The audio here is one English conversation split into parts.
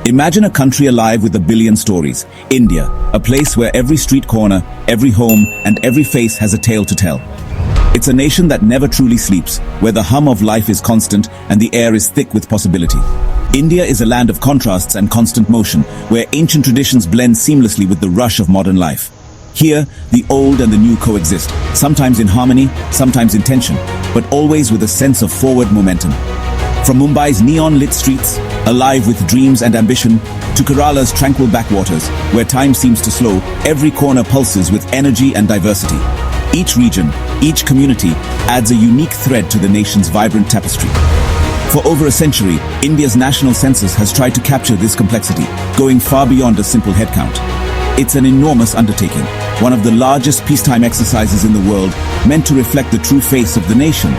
Imagine a country alive with a billion stories. India, a place where every street corner, every home, and every face has a tale to tell. It's a nation that never truly sleeps, where the hum of life is constant and the air is thick with possibility. India is a land of contrasts and constant motion, where ancient traditions blend seamlessly with the rush of modern life. Here, the old and the new coexist, sometimes in harmony, sometimes in tension, but always with a sense of forward momentum. From Mumbai's neon-lit streets, alive with dreams and ambition, to Kerala's tranquil backwaters, where time seems to slow, every corner pulses with energy and diversity. Each region, each community, adds a unique thread to the nation's vibrant tapestry. For over a century, India's national census has tried to capture this complexity, going far beyond a simple headcount. It's an enormous undertaking, one of the largest peacetime exercises in the world, meant to reflect the true face of the nation.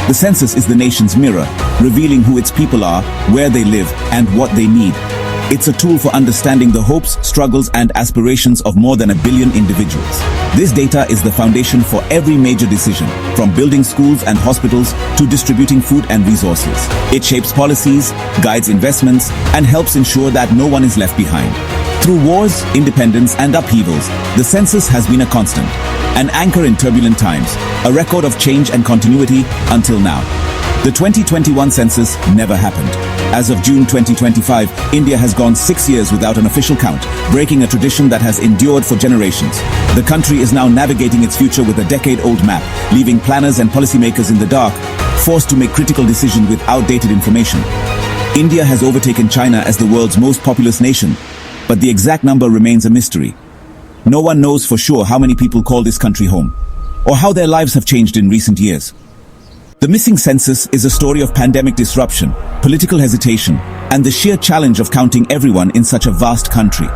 The census is the nation's mirror, revealing who its people are, where they live, and what they need. It's a tool for understanding the hopes, struggles, and aspirations of more than 1 billion individuals. This data is the foundation for every major decision, from building schools and hospitals to distributing food and resources. It shapes policies, guides investments, and helps ensure that no one is left behind. Through wars, independence, and upheavals, the census has been a constant, an anchor in turbulent times, a record of change and continuity until now. The 2021 census never happened. As of June 2025, India has gone 6 years without an official count, breaking a tradition that has endured for generations. The country is now navigating its future with a decade-old map, leaving planners and policymakers in the dark, forced to make critical decisions with outdated information. India has overtaken China as the world's most populous nation, but the exact number remains a mystery. No one knows for sure how many people call this country home, or how their lives have changed in recent years. The missing census is a story of pandemic disruption, political hesitation, and the sheer challenge of counting everyone in such a vast country.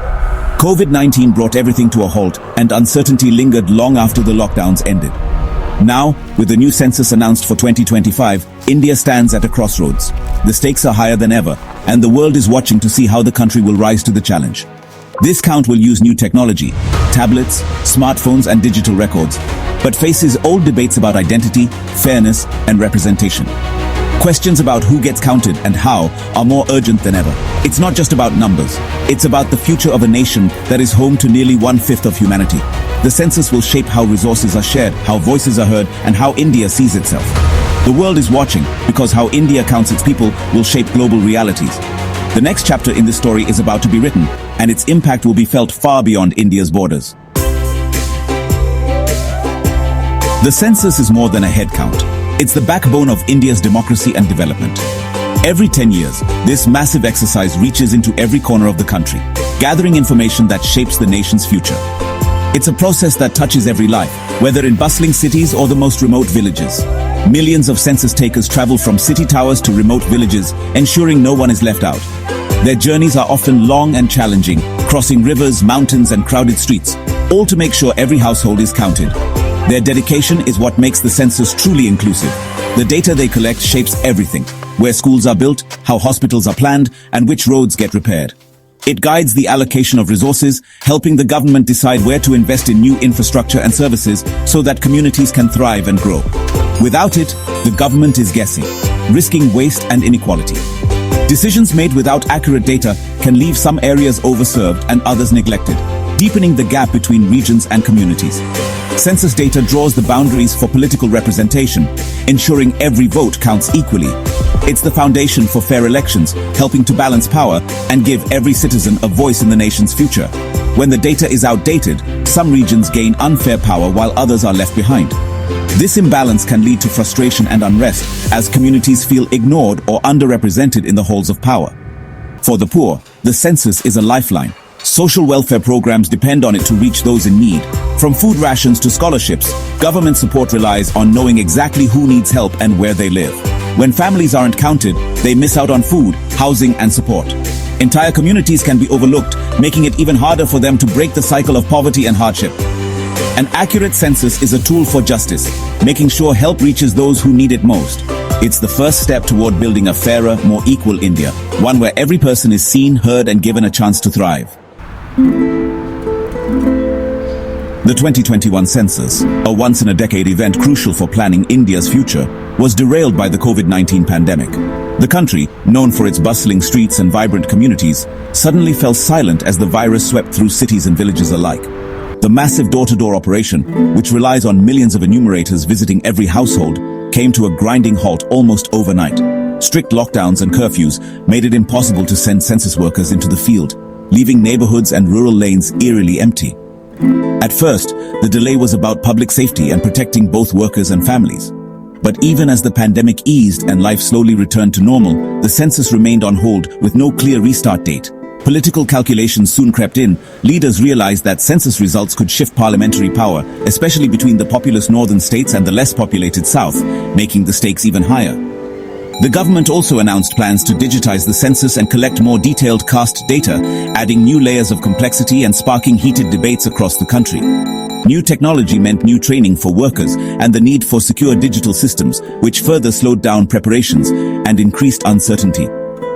COVID-19 brought everything to a halt, and uncertainty lingered long after the lockdowns ended. Now, with the new census announced for 2025, India stands at a crossroads. The stakes are higher than ever, and the world is watching to see how the country will rise to the challenge. This count will use new technology, tablets, smartphones, and digital records, but faces old debates about identity, fairness, and representation. Questions about who gets counted and how are more urgent than ever. It's not just about numbers. It's about the future of a nation that is home to nearly 1/5 of humanity. The census will shape how resources are shared, how voices are heard, and how India sees itself. The world is watching, because how India counts its people will shape global realities. The next chapter in this story is about to be written, and its impact will be felt far beyond India's borders. The census is more than a head count. It's the backbone of India's democracy and development. Every 10 years, this massive exercise reaches into every corner of the country, gathering information that shapes the nation's future. It's a process that touches every life, whether in bustling cities or the most remote villages. Millions of census takers travel from city towers to remote villages, ensuring no one is left out. Their journeys are often long and challenging, crossing rivers, mountains, and crowded streets, all to make sure every household is counted. Their dedication is what makes the census truly inclusive. The data they collect shapes everything: where schools are built, how hospitals are planned, and which roads get repaired. It guides the allocation of resources, helping the government decide where to invest in new infrastructure and services so that communities can thrive and grow. Without it, the government is guessing, risking waste and inequality. Decisions made without accurate data can leave some areas overserved and others neglected, deepening the gap between regions and communities. Census data draws the boundaries for political representation, ensuring every vote counts equally. It's the foundation for fair elections, helping to balance power and give every citizen a voice in the nation's future. When the data is outdated, some regions gain unfair power while others are left behind. This imbalance can lead to frustration and unrest as communities feel ignored or underrepresented in the halls of power. For the poor, the census is a lifeline. Social welfare programs depend on it to reach those in need. From food rations to scholarships, government support relies on knowing exactly who needs help and where they live. When families aren't counted, they miss out on food, housing, and support. Entire communities can be overlooked, making it even harder for them to break the cycle of poverty and hardship. An accurate census is a tool for justice, making sure help reaches those who need it most. It's the first step toward building a fairer, more equal India, one where every person is seen, heard, and given a chance to thrive. The 2021 census, a once-in-a-decade event crucial for planning India's future, was derailed by the COVID-19 pandemic. The country, known for its bustling streets and vibrant communities, suddenly fell silent as the virus swept through cities and villages alike. The massive door-to-door operation, which relies on millions of enumerators visiting every household, came to a grinding halt almost overnight. Strict lockdowns and curfews made it impossible to send census workers into the field, leaving neighborhoods and rural lanes eerily empty. At first, the delay was about public safety and protecting both workers and families. But even as the pandemic eased and life slowly returned to normal, the census remained on hold with no clear restart date. Political calculations soon crept in. Leaders realized that census results could shift parliamentary power, especially between the populous northern states and the less populated south, making the stakes even higher. The government also announced plans to digitize the census and collect more detailed caste data, adding new layers of complexity and sparking heated debates across the country. New technology meant new training for workers and the need for secure digital systems, which further slowed down preparations and increased uncertainty.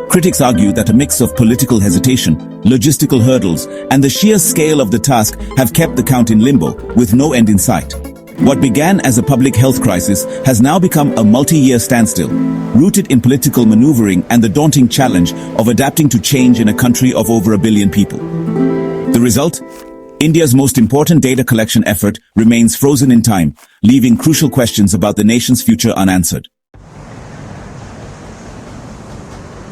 Critics argue that a mix of political hesitation, logistical hurdles, and the sheer scale of the task have kept the count in limbo, with no end in sight. What began as a public health crisis has now become a multi-year standstill, rooted in political maneuvering and the daunting challenge of adapting to change in a country of over 1 billion people. The result? India's most important data collection effort remains frozen in time, leaving crucial questions about the nation's future unanswered.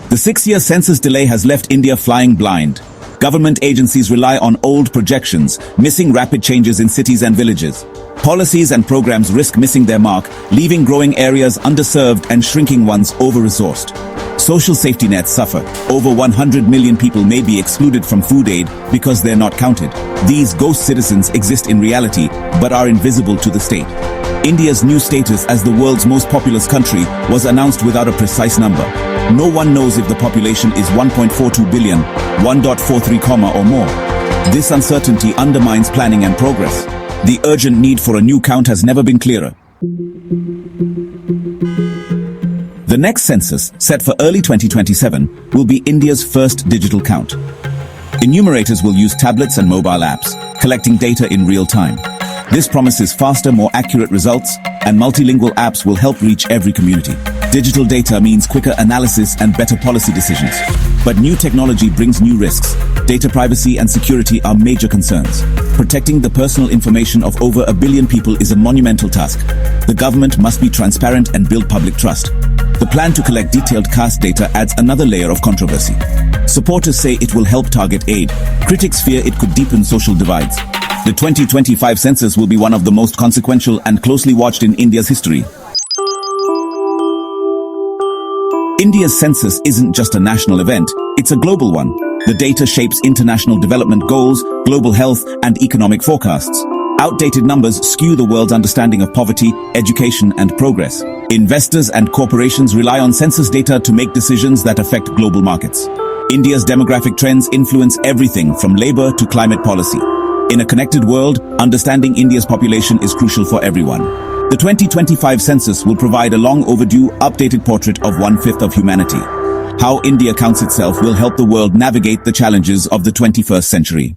The 6-year census delay has left India flying blind. Government agencies rely on old projections, missing rapid changes in cities and villages. Policies and programs risk missing their mark, leaving growing areas underserved and shrinking ones over-resourced. Social safety nets suffer. Over 100 million people may be excluded from food aid because they're not counted. These ghost citizens exist in reality, but are invisible to the state. India's new status as the world's most populous country was announced without a precise number. No one knows if the population is 1.42 billion, 1.43 comma or more. This uncertainty undermines planning and progress. The urgent need for a new count has never been clearer. The next census, set for early 2027, will be India's first digital count. Enumerators will use tablets and mobile apps, collecting data in real time. This promises faster, more accurate results, and multilingual apps will help reach every community. Digital data means quicker analysis and better policy decisions. But new technology brings new risks. Data privacy and security are major concerns. Protecting the personal information of over 1 billion people is a monumental task. The government must be transparent and build public trust. The plan to collect detailed caste data adds another layer of controversy. Supporters say it will help target aid. Critics fear it could deepen social divides. The 2025 census will be one of the most consequential and closely watched in India's history. India's census isn't just a national event, it's a global one. The data shapes international development goals, global health, and economic forecasts. Outdated numbers skew the world's understanding of poverty, education, and progress. Investors and corporations rely on census data to make decisions that affect global markets. India's demographic trends influence everything from labor to climate policy. In a connected world, understanding India's population is crucial for everyone. The 2025 census will provide a long overdue, updated portrait of 1/5 of humanity. How India counts itself will help the world navigate the challenges of the 21st century.